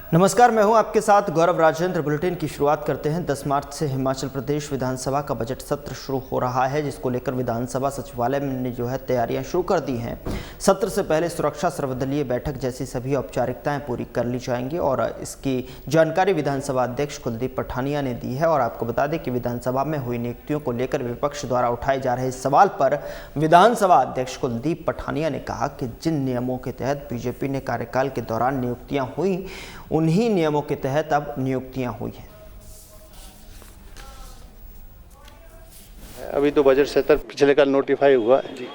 नमस्कार, मैं हूं आपके साथ गौरव राजेंद्र। बुलेटिन की शुरुआत करते हैं। 10 मार्च से हिमाचल प्रदेश विधानसभा का बजट सत्र शुरू हो रहा है, जिसको लेकर विधानसभा सचिवालय ने तैयारियां शुरू कर दी हैं। सत्र से पहले सुरक्षा, सर्वदलीय बैठक जैसी सभी औपचारिकताएं पूरी कर ली जाएंगी और इसकी जानकारी विधानसभा अध्यक्ष कुलदीप पठानिया ने दी है। और आपको बता दें कि विधानसभा में हुई नियुक्तियों को लेकर विपक्ष द्वारा उठाए जा रहे सवाल पर विधानसभा अध्यक्ष कुलदीप पठानिया ने कहा कि जिन नियमों के तहत बीजेपी ने कार्यकाल के दौरान नियुक्तियां हुई, उन्हीं नियमों के तहत अब नियुक्तियां हुई हैं। अभी तो बजट सत्र पिछले कल नोटिफाई हुआ है,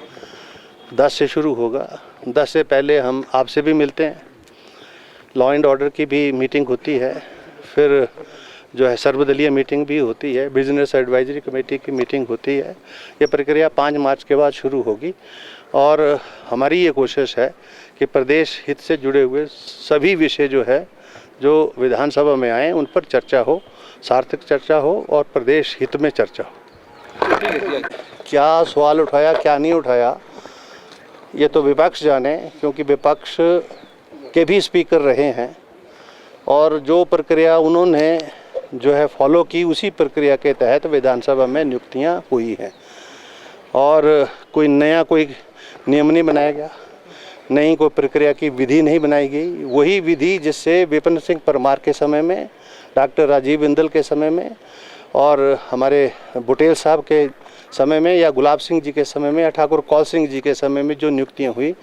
10 से शुरू होगा। 10 से पहले हम आपसे भी मिलते हैं, लॉ एंड ऑर्डर की भी मीटिंग होती है, फिर सर्वदलीय मीटिंग भी होती है, बिजनेस एडवाइजरी कमेटी की मीटिंग होती है। ये प्रक्रिया 5 मार्च के बाद शुरू होगी और हमारी ये कोशिश है कि प्रदेश हित से जुड़े हुए सभी विषय जो विधानसभा में आए उन पर चर्चा हो, सार्थक चर्चा हो और प्रदेश हित में चर्चा हो। क्या सवाल उठाया, क्या नहीं उठाया, ये तो विपक्ष जाने, क्योंकि विपक्ष के भी स्पीकर रहे हैं और जो प्रक्रिया उन्होंने फॉलो की, उसी प्रक्रिया के तहत विधानसभा में नियुक्तियां हुई हैं और कोई नया नियम नहीं बनाया गया, नई कोई प्रक्रिया की विधि नहीं बनाई गई। वही विधि जिससे विपिन सिंह परमार के समय में, डॉक्टर राजीव बिंदल के समय में और हमारे बुटेल साहब के समय में या गुलाब सिंह जी के समय में या ठाकुर कौल सिंह जी के समय में जो नियुक्तियां हुई,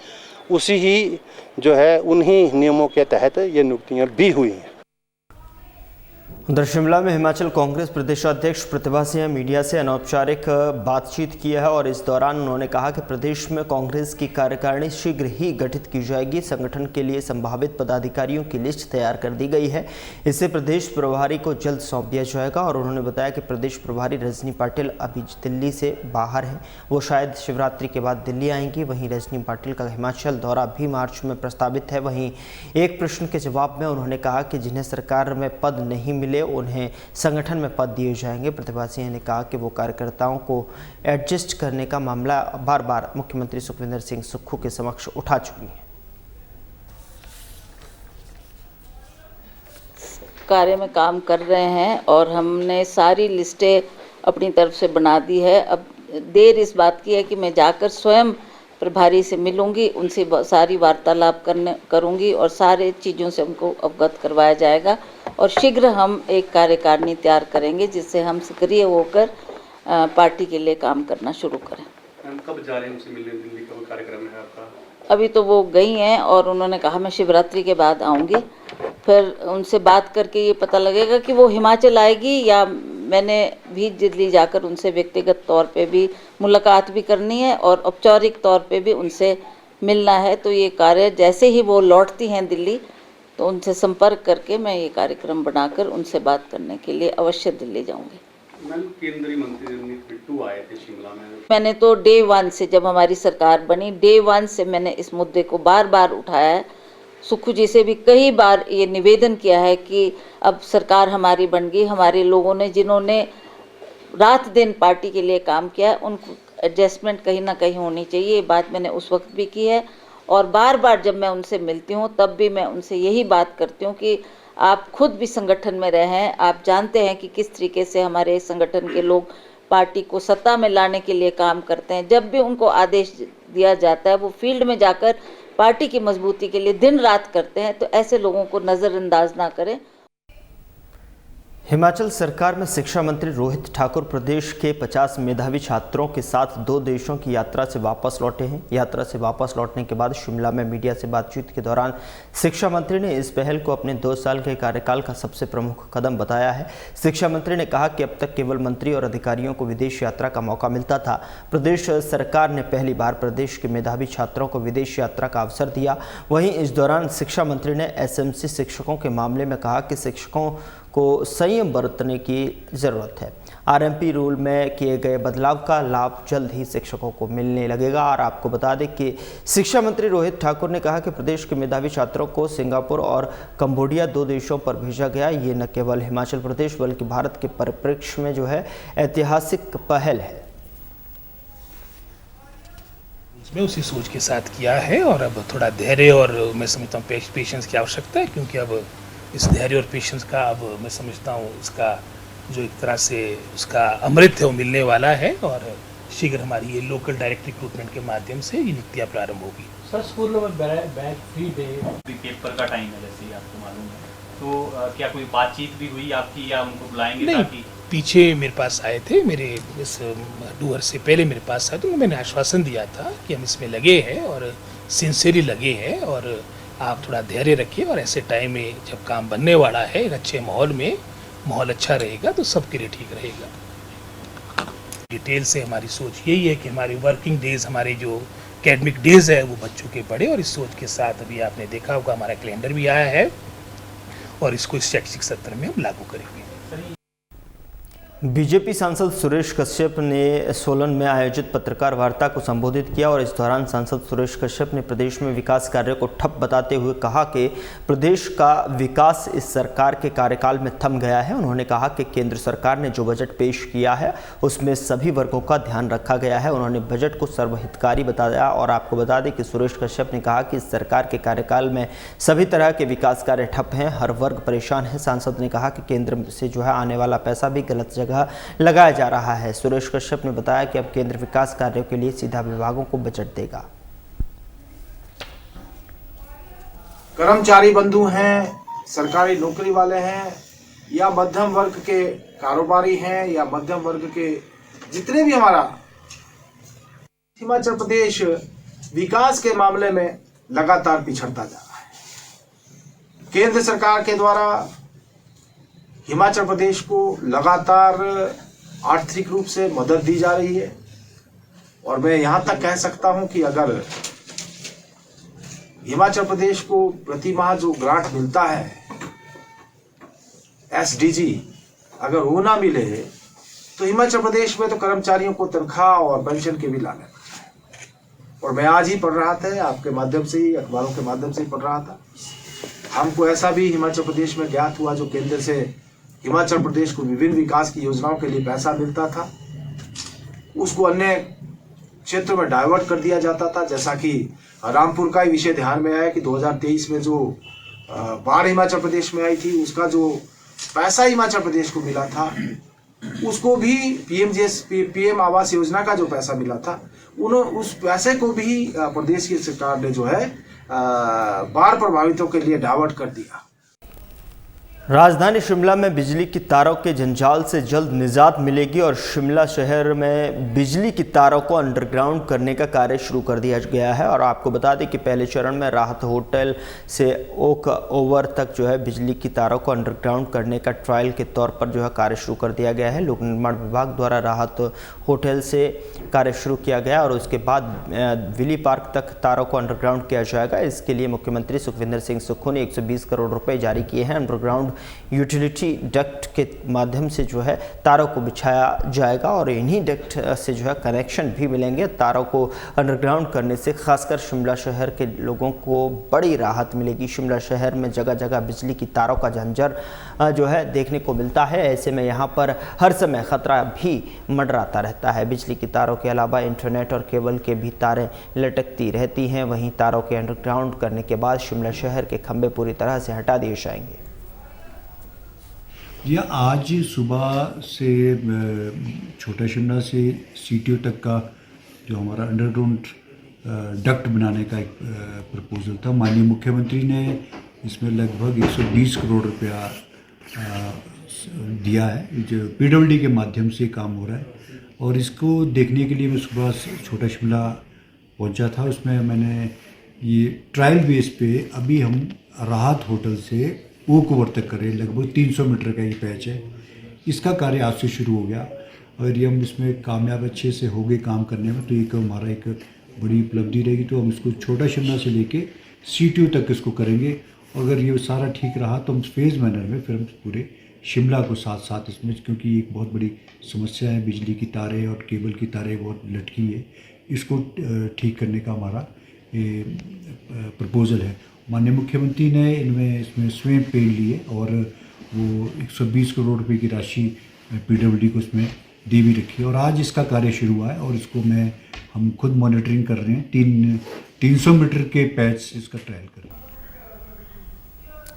उसी ही उन्हीं नियमों के तहत ये नियुक्तियां भी हुई हैं। उधर शिमला में हिमाचल कांग्रेस प्रदेशाध्यक्ष प्रतिभा सिंह मीडिया से अनौपचारिक बातचीत की है और इस दौरान उन्होंने कहा कि प्रदेश में कांग्रेस की कार्यकारिणी शीघ्र ही गठित की जाएगी। संगठन के लिए संभावित पदाधिकारियों की लिस्ट तैयार कर दी गई है। इसे प्रदेश प्रभारी को जल्द सौंप दिया जाएगा और उन्होंने बताया कि प्रदेश प्रभारी रजनी पाटिल अभी दिल्ली से बाहर हैं, वो शायद शिवरात्रि के बाद दिल्ली आएंगी। वहीं रजनी पाटिल का हिमाचल दौरा भी मार्च में प्रस्तावित है। वहीं एक प्रश्न के जवाब में उन्होंने कहा कि जिन्हें सरकार में पद नहीं मिले उन्हें संगठन में पद दिए जाएंगे। प्रतिभा सिंह ने कहा कि वो कार्यकर्ताओं को एडजस्ट करने का मामला बार बार मुख्यमंत्री सुखविंदर सिंह सुक्खू के समक्ष उठा चुकी हैं। कार्य में काम कर रहे हैं और हमने सारी लिस्टें अपनी तरफ से बना दी है। अब देर इस बात की है कि मैं जाकर स्वयं प्रभारी से मिलूंगी, उनसे सारी वार्तालाप करूंगी और सारे चीज़ों से उनको अवगत करवाया जाएगा और शीघ्र हम एक कार्यकारिणी तैयार करेंगे जिससे हम सक्रिय होकर पार्टी के लिए काम करना शुरू करें। कब जा रहे हैं उनसे मिलने? दिल्ली का कार्यक्रम है आपका? अभी तो वो गई हैं और उन्होंने कहा मैं शिवरात्रि के बाद आऊँगी, फिर उनसे बात करके ये पता लगेगा कि वो हिमाचल आएगी या मैंने भी दिल्ली जाकर उनसे व्यक्तिगत तौर पे भी मुलाकात भी करनी है और औपचारिक तौर पे भी उनसे मिलना है। तो ये कार्य जैसे ही वो लौटती हैं दिल्ली, तो उनसे संपर्क करके मैं ये कार्यक्रम बनाकर उनसे बात करने के लिए अवश्य दिल्ली जाऊंगी। केंद्रीय मंत्री बिट्टू आए थे शिमला में। मैंने तो डे 1 से, जब हमारी सरकार बनी, डे 1 से मैंने इस मुद्दे को बार बार उठाया है। सुक्खू जी से भी कई बार ये निवेदन किया है कि अब सरकार हमारी बन गई, हमारे लोगों ने जिन्होंने रात दिन पार्टी के लिए काम किया है उनको एडजस्टमेंट कहीं ना कहीं होनी चाहिए। ये बात मैंने उस वक्त भी की है और बार बार जब मैं उनसे मिलती हूँ तब भी मैं उनसे यही बात करती हूँ कि आप खुद भी संगठन में रहे हैं, आप जानते हैं कि किस तरीके से हमारे संगठन के लोग पार्टी को सत्ता में लाने के लिए काम करते हैं। जब भी उनको आदेश दिया जाता है वो फील्ड में जाकर पार्टी की मजबूती के लिए दिन रात करते हैं, तो ऐसे लोगों को नज़रअंदाज ना करें। हिमाचल सरकार में शिक्षा मंत्री रोहित ठाकुर प्रदेश के 50 मेधावी छात्रों के साथ 2 देशों की यात्रा से वापस लौटे हैं। यात्रा से वापस लौटने के बाद शिमला में मीडिया से बातचीत के दौरान शिक्षा मंत्री ने इस पहल को अपने 2 साल के कार्यकाल का सबसे प्रमुख कदम बताया है। शिक्षा मंत्री ने कहा कि अब तक केवल मंत्री और अधिकारियों को विदेश यात्रा का मौका मिलता था। प्रदेश सरकार ने पहली बार प्रदेश के मेधावी छात्रों को विदेश यात्रा का अवसर दिया। वहीं इस दौरान शिक्षा मंत्री ने एसएमसी शिक्षकों के मामले में कहा कि शिक्षकों को संयम बरतने की ज़रूरत है। आरएमपी रूल में किए गए बदलाव का लाभ जल्द ही शिक्षकों को मिलने लगेगा। और आपको बता दें कि शिक्षा मंत्री रोहित ठाकुर ने कहा कि प्रदेश के मेधावी छात्रों को सिंगापुर और कंबोडिया 2 देशों पर भेजा गया। ये न केवल हिमाचल प्रदेश बल्कि भारत के परिप्रेक्ष्य में ऐतिहासिक पहल है। मैं उसी सोच के साथ किया है और अब थोड़ा धैर्य और मैं समझता हूँ पेशेंस की आवश्यकता है, क्योंकि अब इस धैर्य और पेशेंस का अब मैं समझता हूँ इसका जो एक तरह से उसका अमृत है वो मिलने वाला है और शीघ्र हमारी ये लोकल डायरेक्ट रिक्रूटमेंट के माध्यम से ये नियुक्तियाँ प्रारंभ होगी। सर स्कूलों में बैग फ्री डे पेपर का टाइम है जैसे ही आपको मालूम है, तो क्या कोई बातचीत भी हुई आपकी या उनको बुलाएंगे नहीं, ताकि पीछे मेरे पास आए थे, मेरे इस डूअर से पहले मेरे पास आए तो मैंने आश्वासन दिया था कि हम इसमें लगे हैं और सिंसियरली लगे हैं और आप थोड़ा धैर्य रखिए और ऐसे टाइम में जब काम बनने वाला है एक अच्छे माहौल में, माहौल अच्छा रहेगा तो सबके लिए ठीक रहेगा। डिटेल से हमारी सोच यही है कि हमारे वर्किंग डेज, हमारे जो एकेडमिक डेज है वो बच्चों के बढ़े और इस सोच के साथ अभी आपने देखा होगा हमारा कैलेंडर भी आया है और इसको इस शैक्षिक सत्र में हम लागू करेंगे। बीजेपी सांसद सुरेश कश्यप ने सोलन में आयोजित पत्रकार वार्ता को संबोधित किया और इस दौरान सांसद सुरेश कश्यप ने प्रदेश में विकास कार्यों को ठप बताते हुए कहा कि प्रदेश का विकास इस सरकार के कार्यकाल में थम गया है। उन्होंने कहा कि केंद्र सरकार ने जो बजट पेश किया है उसमें सभी वर्गों का ध्यान रखा गया है। उन्होंने बजट को सर्वहितकारी बताया और आपको बता दें कि सुरेश कश्यप ने कहा कि इस सरकार के कार्यकाल में सभी तरह के विकास कार्य ठप हैं, हर वर्ग परेशान है। सांसद ने कहा कि केंद्र से जो है आने वाला पैसा भी गलत जगह लगाया जा रहा है। सुरेश कश्यप ने बताया कि अब केंद्र विकास कार्यों के लिए सीधा विभागों को बजट देगा। कर्मचारी बंधु हैं, सरकारी नौकरी वाले हैं या मध्यम वर्ग के कारोबारी हैं या मध्यम वर्ग के जितने भी हमारा हिमाचल प्रदेश विकास के मामले में लगातार पिछड़ता जा रहा है। केंद्र सरकार के द्वारा हिमाचल प्रदेश को लगातार आर्थिक रूप से मदद दी जा रही है और मैं यहां तक कह सकता हूं कि अगर हिमाचल प्रदेश को प्रति माह जो ग्रांट मिलता है एसडीजी, अगर वो ना मिले तो हिमाचल प्रदेश में तो कर्मचारियों को तनख्वाह और पेंशन के भी लाने पड़ते हैं। और मैं आज ही पढ़ रहा था, आपके माध्यम से ही, अखबारों के माध्यम से ही पढ़ रहा था, हमको ऐसा भी हिमाचल प्रदेश में ज्ञात हुआ जो केंद्र से हिमाचल प्रदेश को विभिन्न विकास की योजनाओं के लिए पैसा मिलता था, उसको अन्य क्षेत्रों में डाइवर्ट कर दिया जाता था। जैसा कि रामपुर का ही विषय ध्यान में आया कि 2023 में जो बाढ़ हिमाचल प्रदेश में आई थी, उसका जो पैसा हिमाचल प्रदेश को मिला था उसको भी पीएम आवास योजना का जो पैसा मिला था उस पैसे को भी प्रदेश की सरकार ने जो है बाढ़ प्रभावितों के लिए डाइवर्ट कर दिया। राजधानी शिमला में बिजली की तारों के जंजाल से जल्द निजात मिलेगी और शिमला शहर में बिजली की तारों को अंडरग्राउंड करने का कार्य शुरू कर दिया गया है। और आपको बता दें कि पहले चरण में राहत होटल से ओक ओवर तक जो है बिजली की तारों को अंडरग्राउंड करने का ट्रायल के तौर पर जो है कार्य शुरू कर दिया गया है। लोक निर्माण विभाग द्वारा राहत होटल से कार्य शुरू किया गया और उसके बाद विली पार्क तक तारों को अंडरग्राउंड किया जाएगा। इसके लिए मुख्यमंत्री सुखविंदर सिंह सुक्खू ने 120 करोड़ रुपये जारी किए हैं। अंडरग्राउंड यूटिलिटी डक्ट के माध्यम से जो है तारों को बिछाया जाएगा और इन्हीं डक्ट से जो है कनेक्शन भी मिलेंगे। तारों को अंडरग्राउंड करने से खासकर शिमला शहर के लोगों को बड़ी राहत मिलेगी। शिमला शहर में जगह जगह बिजली की तारों का झंझर जो है देखने को मिलता है। ऐसे में यहाँ पर हर समय खतरा भी मंडराता रहता है। बिजली की तारों के अलावा इंटरनेट और केबल के भी तारें लटकती रहती हैं। वहीं तारों के अंडरग्राउंड करने के बाद शिमला शहर के खंभे पूरी तरह से हटा दिए जाएंगे। जी आज सुबह से छोटा शिमला से सीटीओ तक का जो हमारा अंडरग्राउंड डक्ट बनाने का एक प्रपोजल था, माननीय मुख्यमंत्री ने इसमें लगभग 120 करोड़ रुपया दिया है, जो पीडब्ल्यूडी के माध्यम से काम हो रहा है। और इसको देखने के लिए मैं सुबह छोटा शिमला पहुंचा था। उसमें मैंने ये ट्रायल बेस पे अभी हम राहत होटल से ओक ओवर तक करें, लगभग 300 मीटर का ये पैच है। इसका कार्य आज से शुरू हो गया और ये हम इसमें कामयाब अच्छे से हो गए काम करने में, तो एक हमारा एक बड़ी उपलब्धि रहेगी। तो हम इसको छोटा शिमला से लेके सीटीओ तक इसको करेंगे और अगर ये सारा ठीक रहा तो हम फेज़ मैनर में फिर हम पूरे शिमला को साथ साथ इसमें, क्योंकि एक बहुत बड़ी समस्या है, बिजली की तारें और केबल की तारें बहुत लटकी है, इसको ठीक करने का हमारा प्रपोज़ल है। माननीय मुख्यमंत्री ने इसमें स्वयं पेड़ लिए और वो 120 करोड़ रुपए की राशि पीडब्ल्यूडी को इसमें दी भी रखी है और आज इसका कार्य शुरू हुआ है और इसको हम खुद मॉनिटरिंग कर रहे हैं। 300 मीटर के पैच इसका ट्रायल कर रहे हैं।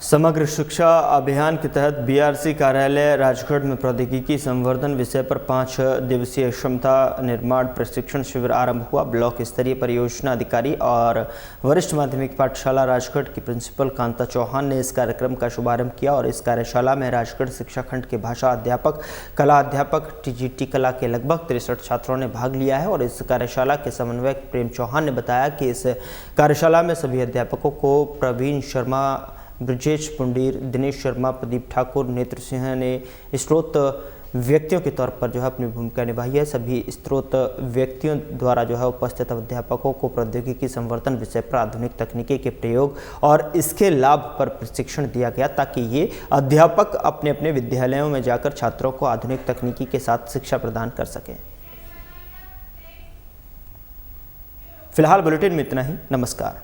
समग्र शिक्षा अभियान के तहत बीआरसी कार्यालय राजगढ़ में प्रौद्योगिकी संवर्धन विषय पर 5 दिवसीय क्षमता निर्माण प्रशिक्षण शिविर आरंभ हुआ। ब्लॉक स्तरीय परियोजना अधिकारी और वरिष्ठ माध्यमिक पाठशाला राजगढ़ की प्रिंसिपल कांता चौहान ने इस कार्यक्रम का शुभारंभ किया और इस कार्यशाला में राजगढ़ शिक्षा खंड के भाषा अध्यापक, कला अध्यापक, टीजीटी कला के लगभग 63 छात्रों ने भाग लिया है। और इस कार्यशाला के समन्वयक प्रेम चौहान ने बताया कि इस कार्यशाला में सभी अध्यापकों को प्रवीण शर्मा, ब्रजेश पुंडीर, दिनेश शर्मा, प्रदीप ठाकुर, नेत्र सिंह ने स्रोत व्यक्तियों के तौर पर जो है अपनी भूमिका निभाई है। सभी स्रोत व्यक्तियों द्वारा जो है उपस्थित अध्यापकों को प्रौद्योगिकी संवर्धन विषय पर आधुनिक तकनीकी के प्रयोग और इसके लाभ पर प्रशिक्षण दिया गया ताकि ये अध्यापक अपने अपने विद्यालयों में जाकर छात्रों को आधुनिक तकनीकी के साथ शिक्षा प्रदान कर सकें। फिलहाल बुलेटिन में इतना ही। नमस्कार।